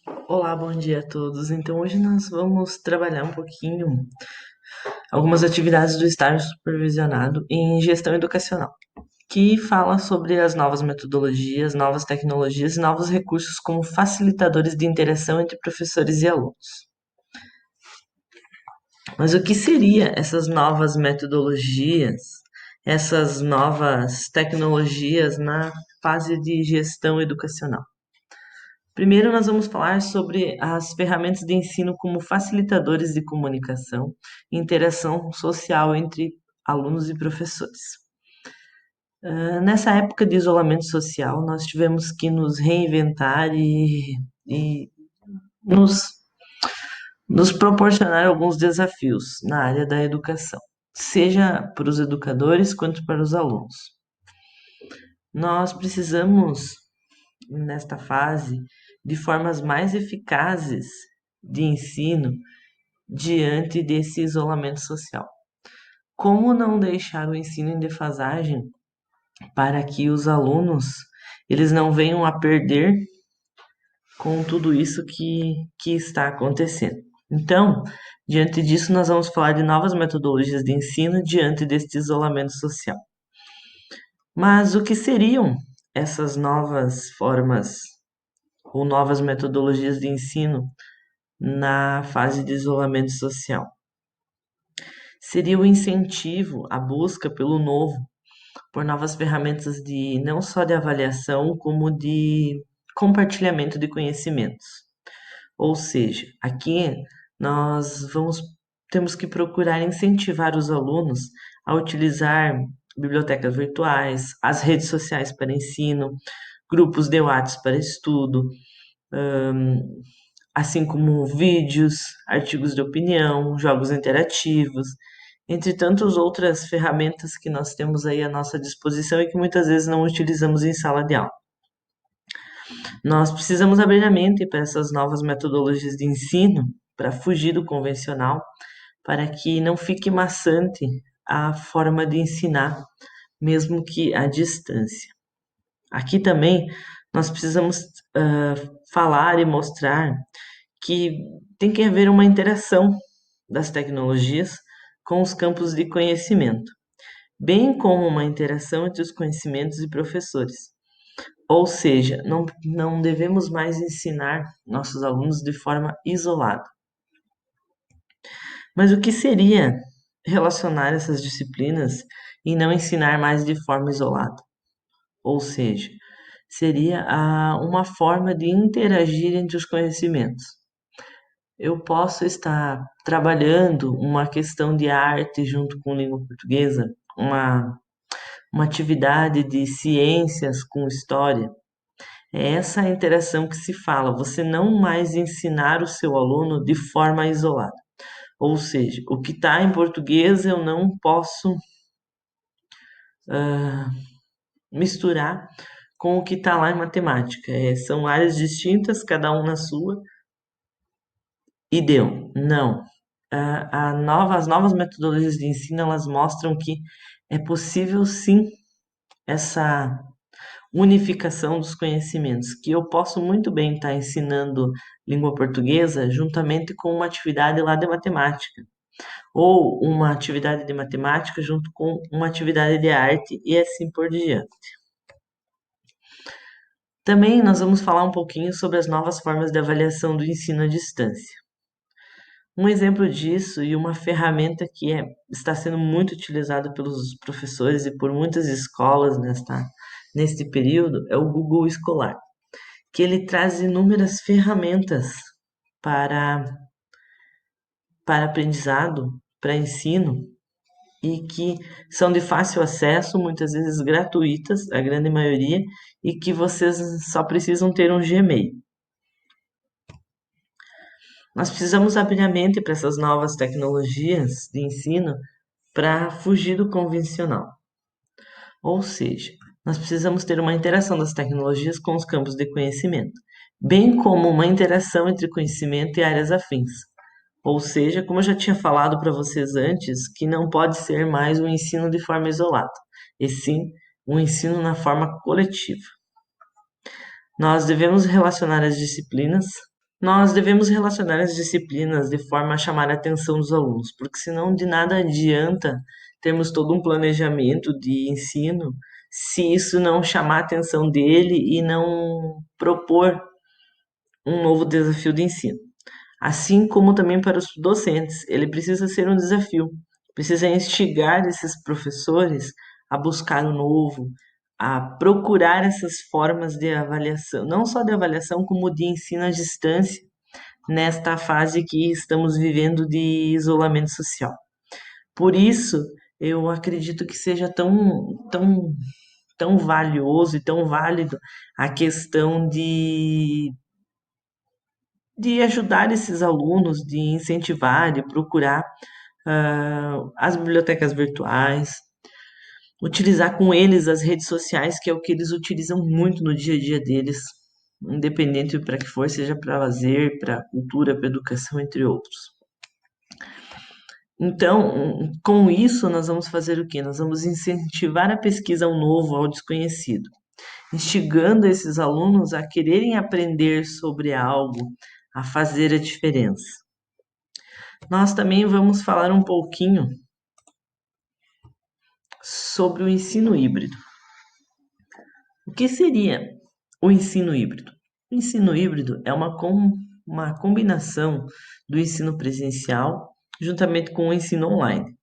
Olá, bom dia a todos. Então, hoje nós vamos trabalhar um pouquinho algumas atividades do estágio supervisionado em gestão educacional, que fala sobre as novas metodologias, novas tecnologias e novos recursos como facilitadores de interação entre professores e alunos. Mas o que seria essas novas metodologias, essas novas tecnologias na fase de gestão educacional? Primeiro, nós vamos falar sobre as ferramentas de ensino como facilitadores de comunicação e interação social entre alunos e professores. Nessa época de isolamento social, nós tivemos que nos reinventar e nos, nos proporcionar alguns desafios na área da educação, seja para os educadores quanto para os alunos. Nós precisamos, nesta fase, de formas mais eficazes de ensino diante desse isolamento social. Como não deixar o ensino em defasagem para que os alunos eles não venham a perder com tudo isso que está acontecendo. Então, diante disso, nós vamos falar de novas metodologias de ensino diante deste isolamento social. Mas o que seriam essas novas formas ou novas metodologias de ensino na fase de isolamento social? Seria o incentivo à busca pelo novo, por novas ferramentas de não só de avaliação, como de compartilhamento de conhecimentos. Ou seja, aqui nós temos que procurar incentivar os alunos a utilizar bibliotecas virtuais, as redes sociais para ensino, grupos de WhatsApp para estudo, assim como vídeos, artigos de opinião, jogos interativos, entre tantas outras ferramentas que nós temos aí à nossa disposição e que muitas vezes não utilizamos em sala de aula. Nós precisamos abrir a mente para essas novas metodologias de ensino, para fugir do convencional, para que não fique maçante a forma de ensinar, mesmo que à distância. Aqui também nós precisamos falar e mostrar que tem que haver uma interação das tecnologias com os campos de conhecimento, bem como uma interação entre os conhecimentos e professores. Ou seja, não devemos mais ensinar nossos alunos de forma isolada. Mas o que seria relacionar essas disciplinas e não ensinar mais de forma isolada? Ou seja, seria uma forma de interagir entre os conhecimentos. Eu posso estar trabalhando uma questão de arte junto com língua portuguesa, uma atividade de ciências com história. É essa a interação que se fala, você não mais ensinar o seu aluno de forma isolada. Ou seja, o que está em português eu não posso misturar com o que está lá em matemática. São áreas distintas, cada um na sua, e deu. Não. As novas metodologias de ensino, elas mostram que é possível sim essa unificação dos conhecimentos, que eu posso muito bem estar ensinando língua portuguesa juntamente com uma atividade lá de matemática, ou uma atividade de matemática junto com uma atividade de arte e assim por diante. Também nós vamos falar um pouquinho sobre as novas formas de avaliação do ensino à distância. Um exemplo disso e uma ferramenta que está sendo muito utilizada pelos professores e por muitas escolas neste período é o Google Escolar, que ele traz inúmeras ferramentas para, para aprendizado, para ensino, e que são de fácil acesso, muitas vezes gratuitas, a grande maioria, e que vocês só precisam ter um Gmail. Nós precisamos abrir a mente para essas novas tecnologias de ensino para fugir do convencional. Ou seja, nós precisamos ter uma interação das tecnologias com os campos de conhecimento, bem como uma interação entre conhecimento e áreas afins. Ou seja, como eu já tinha falado para vocês antes, que não pode ser mais um ensino de forma isolada, e sim um ensino na forma coletiva. Nós devemos relacionar as disciplinas Nós devemos relacionar as disciplinas de forma a chamar a atenção dos alunos, porque senão de nada adianta termos todo um planejamento de ensino se isso não chamar a atenção dele e não propor um novo desafio de ensino. Assim como também para os docentes, ele precisa ser um desafio, precisa instigar esses professores a buscar o novo, a procurar essas formas de avaliação, não só de avaliação, como de ensino à distância, nesta fase que estamos vivendo de isolamento social. Por isso, eu acredito que seja tão valioso e tão válido a questão de ajudar esses alunos, de incentivar, de procurar as bibliotecas virtuais, utilizar com eles as redes sociais, que é o que eles utilizam muito no dia a dia deles, independente para que for, seja para lazer, para cultura, para educação, entre outros. Então, com isso, nós vamos fazer o quê? Nós vamos incentivar a pesquisa ao novo, ao desconhecido, instigando esses alunos a quererem aprender sobre algo, a fazer a diferença. Nós também vamos falar um pouquinho sobre o ensino híbrido. O que seria o ensino híbrido? O ensino híbrido é uma combinação do ensino presencial juntamente com o ensino online.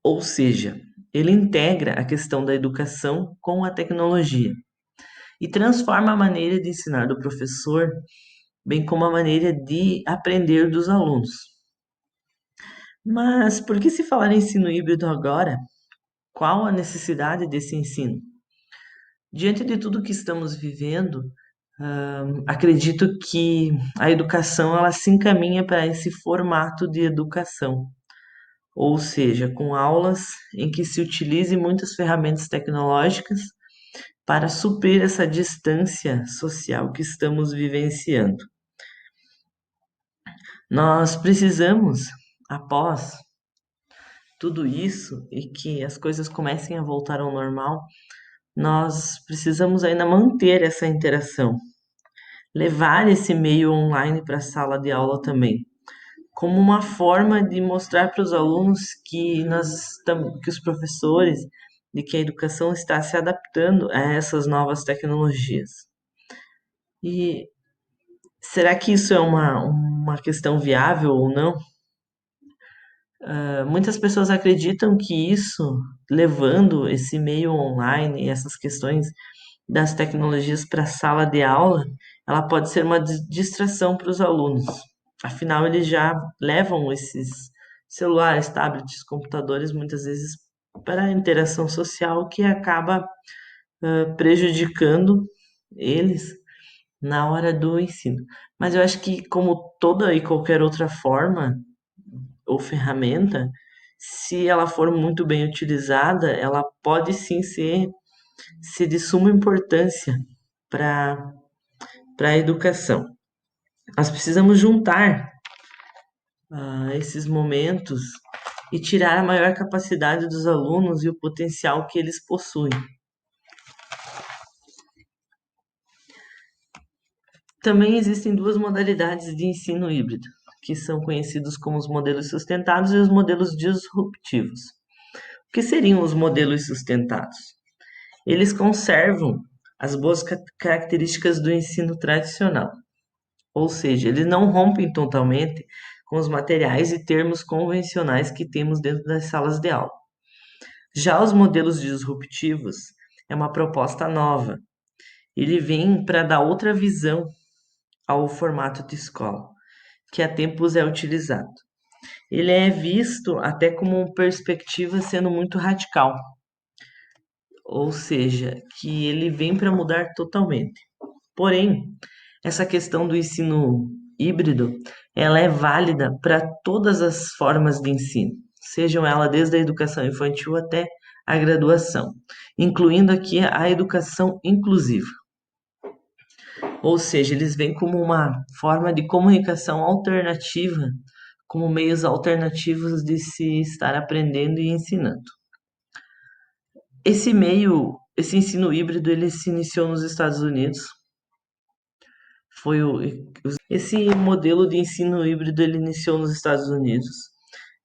Ou seja, ele integra a questão da educação com a tecnologia e transforma a maneira de ensinar do professor, bem como a maneira de aprender dos alunos. Mas por que se falar em ensino híbrido agora? Qual a necessidade desse ensino? Diante de tudo que estamos vivendo, acredito que a educação ela se encaminha para esse formato de educação, ou seja, com aulas em que se utilize muitas ferramentas tecnológicas para suprir essa distância social que estamos vivenciando. Nós precisamos, após tudo isso e que as coisas comecem a voltar ao normal, nós precisamos ainda manter essa interação, levar esse meio online para a sala de aula também, como uma forma de mostrar para os alunos que os professores, de que a educação está se adaptando a essas novas tecnologias. E será que isso é uma questão viável ou não? Muitas pessoas acreditam que isso, levando esse meio online e essas questões das tecnologias para a sala de aula, ela pode ser uma distração para os alunos. Afinal, eles já levam esses celulares, tablets, computadores, muitas vezes para a interação social, que acaba prejudicando eles na hora do ensino. Mas eu acho que, como toda e qualquer outra forma ou ferramenta, se ela for muito bem utilizada, ela pode sim ser de suma importância para a educação. Nós precisamos juntar esses momentos e tirar a maior capacidade dos alunos e o potencial que eles possuem. Também existem duas modalidades de ensino híbrido, que são conhecidos como os modelos sustentados e os modelos disruptivos. O que seriam os modelos sustentados? Eles conservam as boas características do ensino tradicional, ou seja, eles não rompem totalmente com os materiais e termos convencionais que temos dentro das salas de aula. Já os modelos disruptivos é uma proposta nova. Ele vem para dar outra visão ao formato de escola, que há tempos é utilizado. Ele é visto até como uma perspectiva sendo muito radical, ou seja, que ele vem para mudar totalmente. Porém, essa questão do ensino híbrido, ela é válida para todas as formas de ensino, sejam elas desde a educação infantil até a graduação, incluindo aqui a educação inclusiva. Ou seja, eles vêm como uma forma de comunicação alternativa, como meios alternativos de se estar aprendendo e ensinando. Esse ensino híbrido, ele se iniciou nos Estados Unidos, Foi esse modelo de ensino híbrido ele iniciou nos Estados Unidos.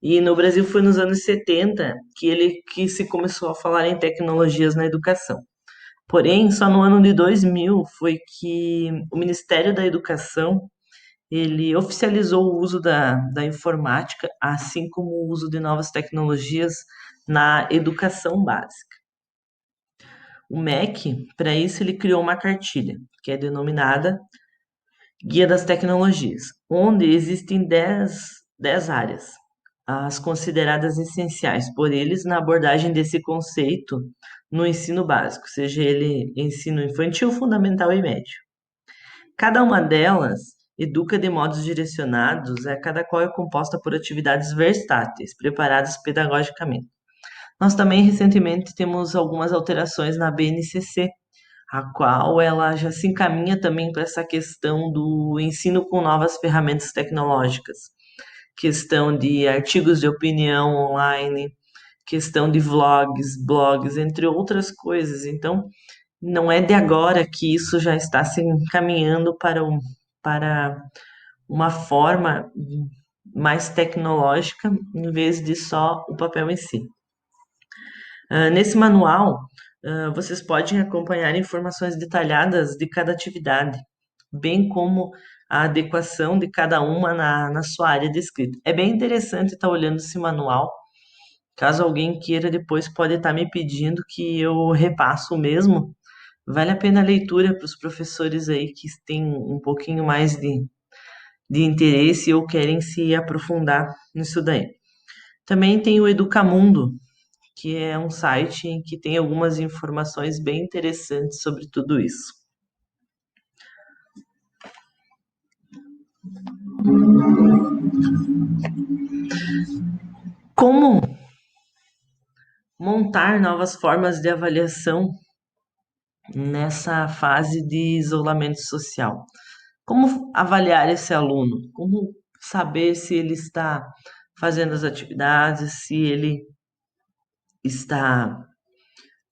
E no Brasil foi nos anos 70 que se começou a falar em tecnologias na educação. Porém, só no ano de 2000 foi que o Ministério da Educação ele oficializou o uso da informática, assim como o uso de novas tecnologias na educação básica. O MEC, para isso, ele criou uma cartilha, que é denominada Guia das Tecnologias, onde existem 10 áreas, as consideradas essenciais por eles na abordagem desse conceito no ensino básico, seja ele ensino infantil, fundamental e médio. Cada uma delas educa de modos direcionados, cada qual é composta por atividades versáteis, preparadas pedagogicamente. Nós também recentemente temos algumas alterações na BNCC, a qual ela já se encaminha também para essa questão do ensino com novas ferramentas tecnológicas, questão de artigos de opinião online, questão de vlogs, blogs, entre outras coisas. Então, não é de agora que isso já está se encaminhando para uma forma mais tecnológica, em vez de só o papel em si. Nesse manual, vocês podem acompanhar informações detalhadas de cada atividade, bem como a adequação de cada uma na sua área de escrita. É bem interessante estar olhando esse manual. Caso alguém queira, depois pode estar me pedindo que eu repasso o mesmo. Vale a pena a leitura para os professores aí que têm um pouquinho mais de interesse ou querem se aprofundar nisso daí. Também tem o Educamundo, que é um site em que tem algumas informações bem interessantes sobre tudo isso. Como montar novas formas de avaliação nessa fase de isolamento social? Como avaliar esse aluno? Como saber se ele está fazendo as atividades, se ele está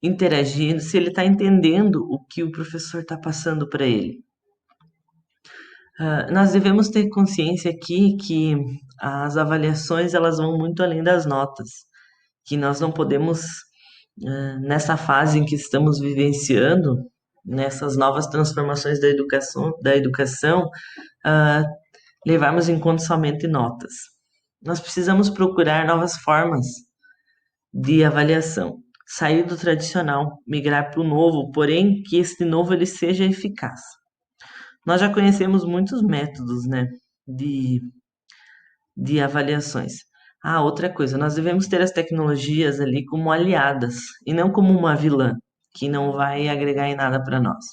interagindo, se ele está entendendo o que o professor está passando para ele? Nós devemos ter consciência aqui que as avaliações elas vão muito além das notas, que nós não podemos, nessa fase em que estamos vivenciando, nessas novas transformações da educação, ah, levarmos em conta somente notas. Nós precisamos procurar novas formas de avaliação, sair do tradicional, migrar para o novo, porém que este novo ele seja eficaz. Nós já conhecemos muitos métodos, né, de, de avaliações. Outra coisa, nós devemos ter as tecnologias ali como aliadas e não como uma vilã que não vai agregar em nada para nós.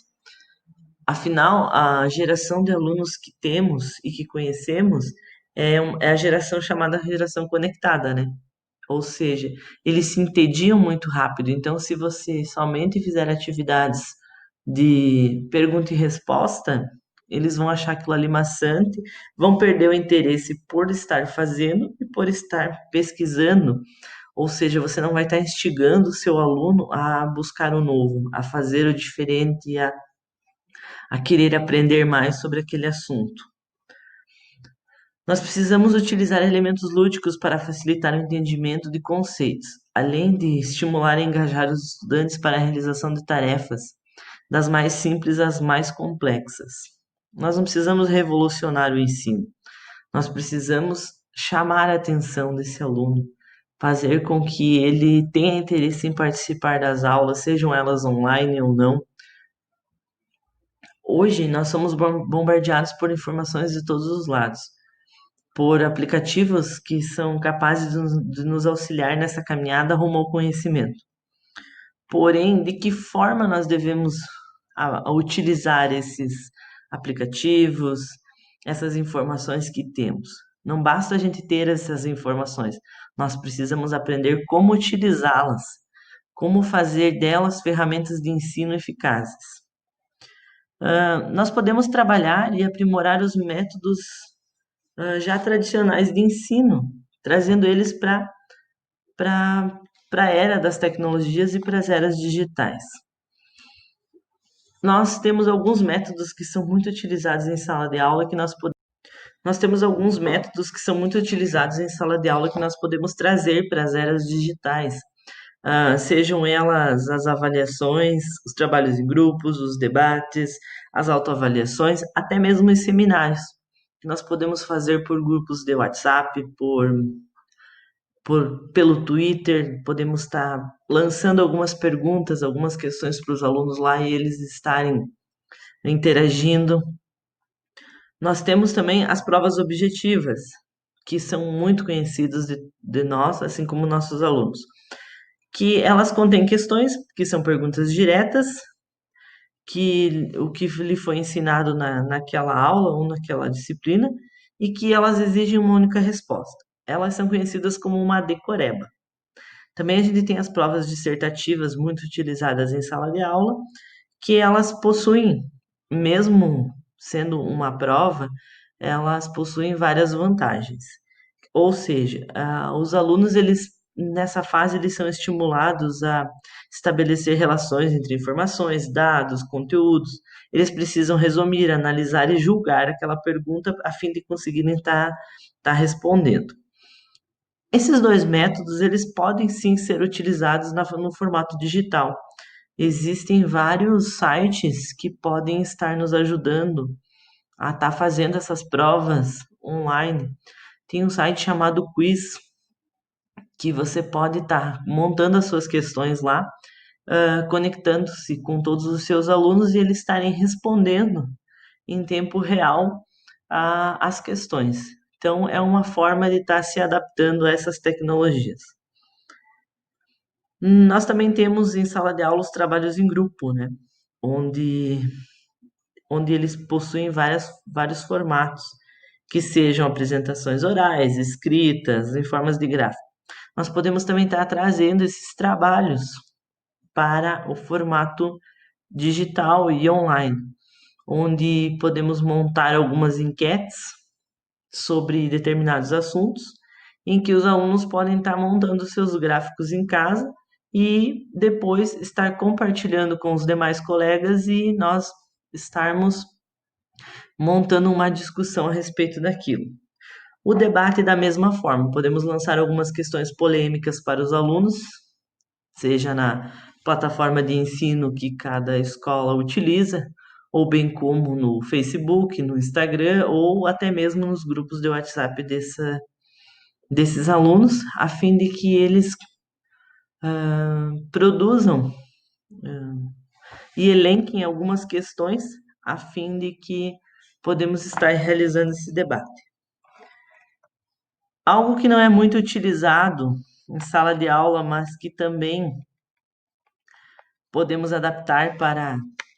Afinal, a geração de alunos que temos e que conhecemos é a geração chamada geração conectada, né? Ou seja, eles se entediam muito rápido. Então, se você somente fizer atividades de pergunta e resposta, eles vão achar aquilo ali maçante, vão perder o interesse por estar fazendo e por estar pesquisando. Ou seja, você não vai estar instigando o seu aluno a buscar o novo, a fazer o diferente, a querer aprender mais sobre aquele assunto. Nós precisamos utilizar elementos lúdicos para facilitar o entendimento de conceitos, além de estimular e engajar os estudantes para a realização de tarefas, das mais simples às mais complexas. Nós não precisamos revolucionar o ensino, nós precisamos chamar a atenção desse aluno, fazer com que ele tenha interesse em participar das aulas, sejam elas online ou não. Hoje nós somos bombardeados por informações de todos os lados, por aplicativos que são capazes de nos auxiliar nessa caminhada rumo ao conhecimento. Porém, de que forma nós devemos a utilizar esses aplicativos, essas informações que temos? Não basta a gente ter essas informações, nós precisamos aprender como utilizá-las, como fazer delas ferramentas de ensino eficazes. Nós podemos trabalhar e aprimorar os métodos já tradicionais de ensino, trazendo eles para a era das tecnologias e para as eras digitais. Nós temos alguns métodos que são muito utilizados em sala de aula que nós temos alguns métodos que são muito utilizados em sala de aula que nós podemos trazer para as eras digitais. Sejam elas as avaliações, os trabalhos em grupos, os debates, as autoavaliações, até mesmo os seminários, que nós podemos fazer por grupos de WhatsApp, pelo Twitter, podemos estar lançando algumas perguntas, algumas questões para os alunos lá e eles estarem interagindo. Nós temos também as provas objetivas, que são muito conhecidas de nós, assim como nossos alunos, que elas contêm questões que são perguntas diretas, que o que lhe foi ensinado naquela aula ou naquela disciplina, e que elas exigem uma única resposta. Elas são conhecidas como uma decoreba. Também a gente tem as provas dissertativas muito utilizadas em sala de aula, que elas possuem, mesmo sendo uma prova, elas possuem várias vantagens. Ou seja, os alunos, eles nessa fase, eles são estimulados a estabelecer relações entre informações, dados, conteúdos. Eles precisam resumir, analisar e julgar aquela pergunta a fim de conseguirem estar respondendo. Esses dois métodos, eles podem sim ser utilizados no formato digital. Existem vários sites que podem estar nos ajudando a estar fazendo essas provas online. Tem um site chamado Quiz, que você pode estar montando as suas questões lá, conectando-se com todos os seus alunos e eles estarem respondendo em tempo real as questões. Então, é uma forma de estar se adaptando a essas tecnologias. Nós também temos em sala de aula os trabalhos em grupo, né? Onde, onde eles possuem vários formatos, que sejam apresentações orais, escritas, em formas de gráfico. Nós podemos também estar trazendo esses trabalhos para o formato digital e online, onde podemos montar algumas enquetes sobre determinados assuntos, em que os alunos podem estar montando seus gráficos em casa e depois estar compartilhando com os demais colegas e nós estarmos montando uma discussão a respeito daquilo. O debate, da mesma forma, podemos lançar algumas questões polêmicas para os alunos, seja na plataforma de ensino que cada escola utiliza, ou bem como no Facebook, no Instagram, ou até mesmo nos grupos de WhatsApp desses alunos, a fim de que eles produzam e elenquem algumas questões, a fim de que podemos estar realizando esse debate. Algo que não é muito utilizado em sala de aula, mas que também podemos adaptar para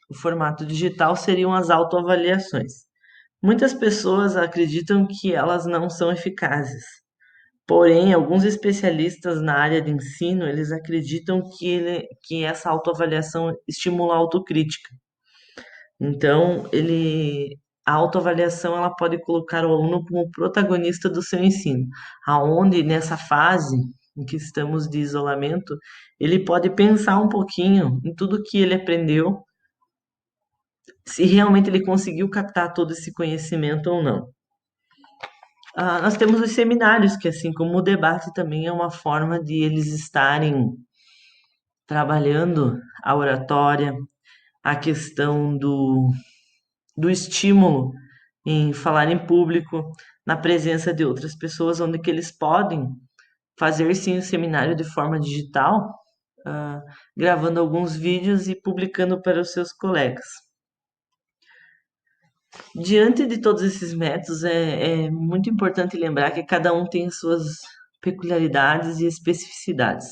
o formato digital seriam as autoavaliações. Muitas pessoas acreditam que elas não são eficazes. Porém, alguns especialistas na área de ensino, eles acreditam que essa autoavaliação estimula a autocrítica. Então, a autoavaliação ela pode colocar o aluno como protagonista do seu ensino, aonde nessa fase em que estamos de isolamento, ele pode pensar um pouquinho em tudo que ele aprendeu, se realmente ele conseguiu captar todo esse conhecimento ou não. Nós temos os seminários, que assim como o debate também é uma forma de eles estarem trabalhando a oratória, a questão do estímulo em falar em público, na presença de outras pessoas, onde que eles podem fazer sim o seminário de forma digital, ah, gravando alguns vídeos e publicando para os seus colegas. Diante de todos esses métodos, é muito importante lembrar que cada um tem as suas peculiaridades e especificidades.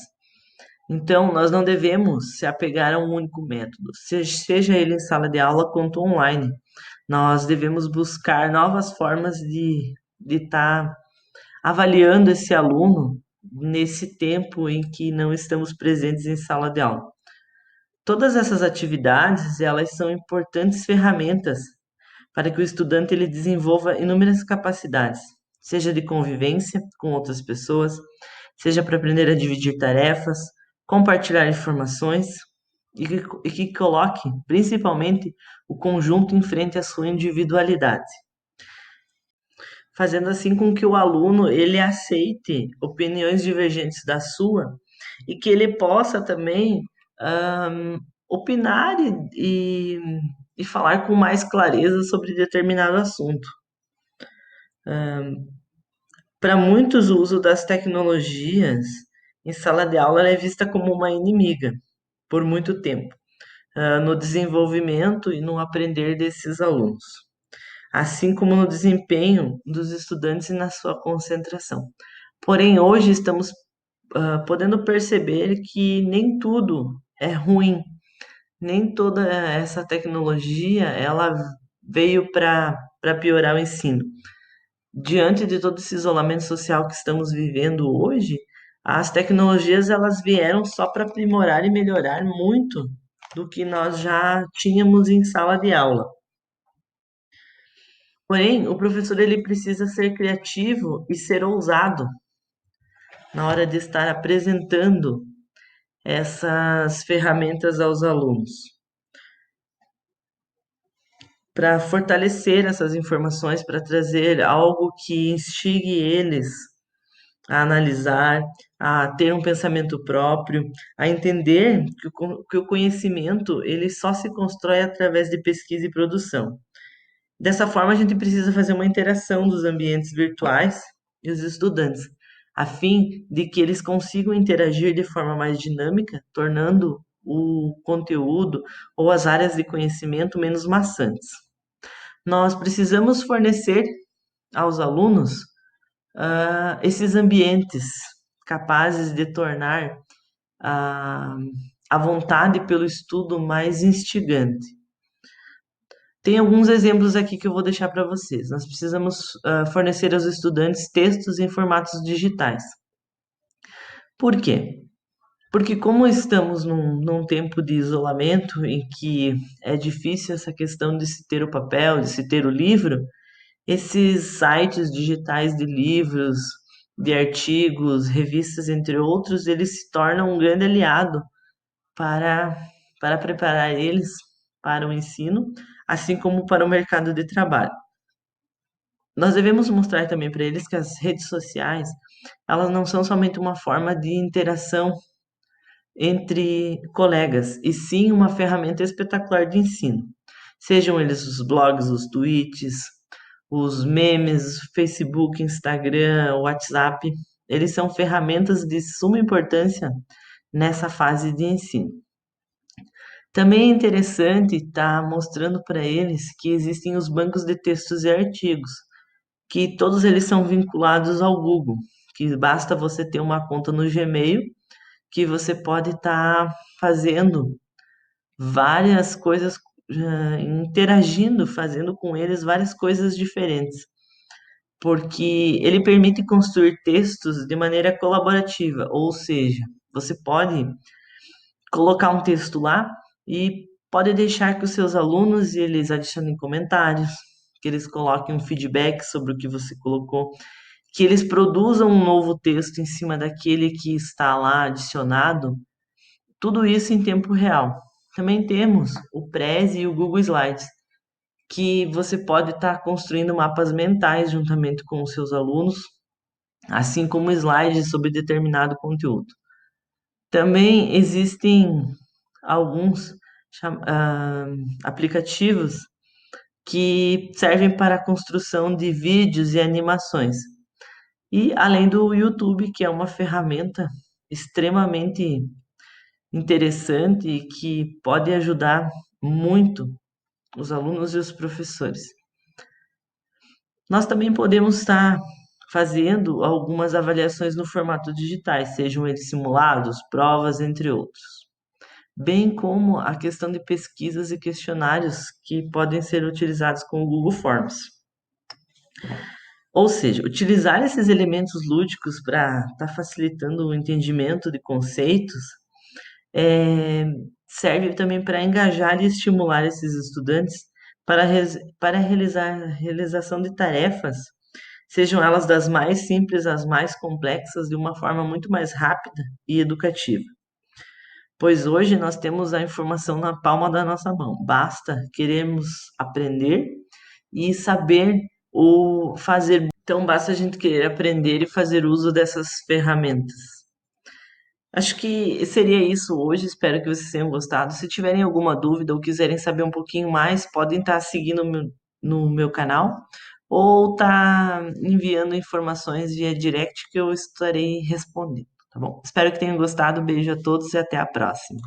Então, nós não devemos se apegar a um único método, seja ele em sala de aula quanto online. Nós devemos buscar novas formas de estar avaliando esse aluno nesse tempo em que não estamos presentes em sala de aula. Todas essas atividades, elas são importantes ferramentas para que o estudante ele desenvolva inúmeras capacidades, seja de convivência com outras pessoas, seja para aprender a dividir tarefas, compartilhar informações. e que coloque, principalmente, o conjunto em frente à sua individualidade, fazendo assim com que o aluno ele aceite opiniões divergentes da sua e que ele possa também opinar e falar com mais clareza sobre determinado assunto. Para muitos, o uso das tecnologias em sala de aula é vista como uma inimiga por muito tempo, no desenvolvimento e no aprender desses alunos, assim como no desempenho dos estudantes e na sua concentração. Porém, hoje estamos podendo perceber que nem tudo é ruim, nem toda essa tecnologia ela veio para piorar o ensino. Diante de todo esse isolamento social que estamos vivendo hoje, as tecnologias elas vieram só para aprimorar e melhorar muito do que nós já tínhamos em sala de aula. Porém, o professor ele precisa ser criativo e ser ousado na hora de estar apresentando essas ferramentas aos alunos, para fortalecer essas informações, para trazer algo que instigue eles a analisar, a ter um pensamento próprio, a entender que o conhecimento ele só se constrói através de pesquisa e produção. Dessa forma, a gente precisa fazer uma interação dos ambientes virtuais e os estudantes, a fim de que eles consigam interagir de forma mais dinâmica, tornando o conteúdo ou as áreas de conhecimento menos maçantes. Nós precisamos fornecer aos alunos esses ambientes capazes de tornar a, a vontade pelo estudo mais instigante. Tem alguns exemplos aqui que eu vou deixar para vocês. Nós precisamos fornecer aos estudantes textos em formatos digitais. Por quê? Porque como estamos num tempo de isolamento em que é difícil essa questão de se ter o papel, de se ter o livro, esses sites digitais de livros, de artigos, revistas, entre outros, eles se tornam um grande aliado para, para preparar eles para o ensino, assim como para o mercado de trabalho. Nós devemos mostrar também para eles que as redes sociais, elas não são somente uma forma de interação entre colegas, e sim uma ferramenta espetacular de ensino. Sejam eles os blogs, os tweets, os memes, Facebook, Instagram, WhatsApp, eles são ferramentas de suma importância nessa fase de ensino. Também é interessante estar mostrando para eles que existem os bancos de textos e artigos, que todos eles são vinculados ao Google, que basta você ter uma conta no Gmail, que você pode estar fazendo várias coisas, interagindo, fazendo com eles várias coisas diferentes, porque ele permite construir textos de maneira colaborativa, ou seja, você pode colocar um texto lá e pode deixar que os seus alunos eles adicionem comentários, que eles coloquem um feedback sobre o que você colocou, que eles produzam um novo texto em cima daquele que está lá adicionado, tudo isso em tempo real. Também temos o Prezi e o Google Slides, que você pode estar construindo mapas mentais juntamente com os seus alunos, assim como slides sobre determinado conteúdo. Também existem alguns aplicativos que servem para a construção de vídeos e animações. E além do YouTube, que é uma ferramenta extremamente interessante e que pode ajudar muito os alunos e os professores. Nós também podemos estar fazendo algumas avaliações no formato digitais, sejam eles simulados, provas, entre outros, bem como a questão de pesquisas e questionários que podem ser utilizados com o Google Forms. Ou seja, utilizar esses elementos lúdicos para estar facilitando o entendimento de conceitos serve também para engajar e estimular esses estudantes para realizar realização de tarefas, sejam elas das mais simples às mais complexas, de uma forma muito mais rápida e educativa. pois hoje nós temos a informação na palma da nossa mão. Basta queremos aprender e saber o fazer. Então, basta a gente querer aprender e fazer uso dessas ferramentas. Acho que seria isso hoje. Espero que vocês tenham gostado. Se tiverem alguma dúvida ou quiserem saber um pouquinho mais, podem estar seguindo no meu canal ou estar enviando informações via direct que eu estarei respondendo, tá bom? Espero que tenham gostado. Beijo a todos e até a próxima.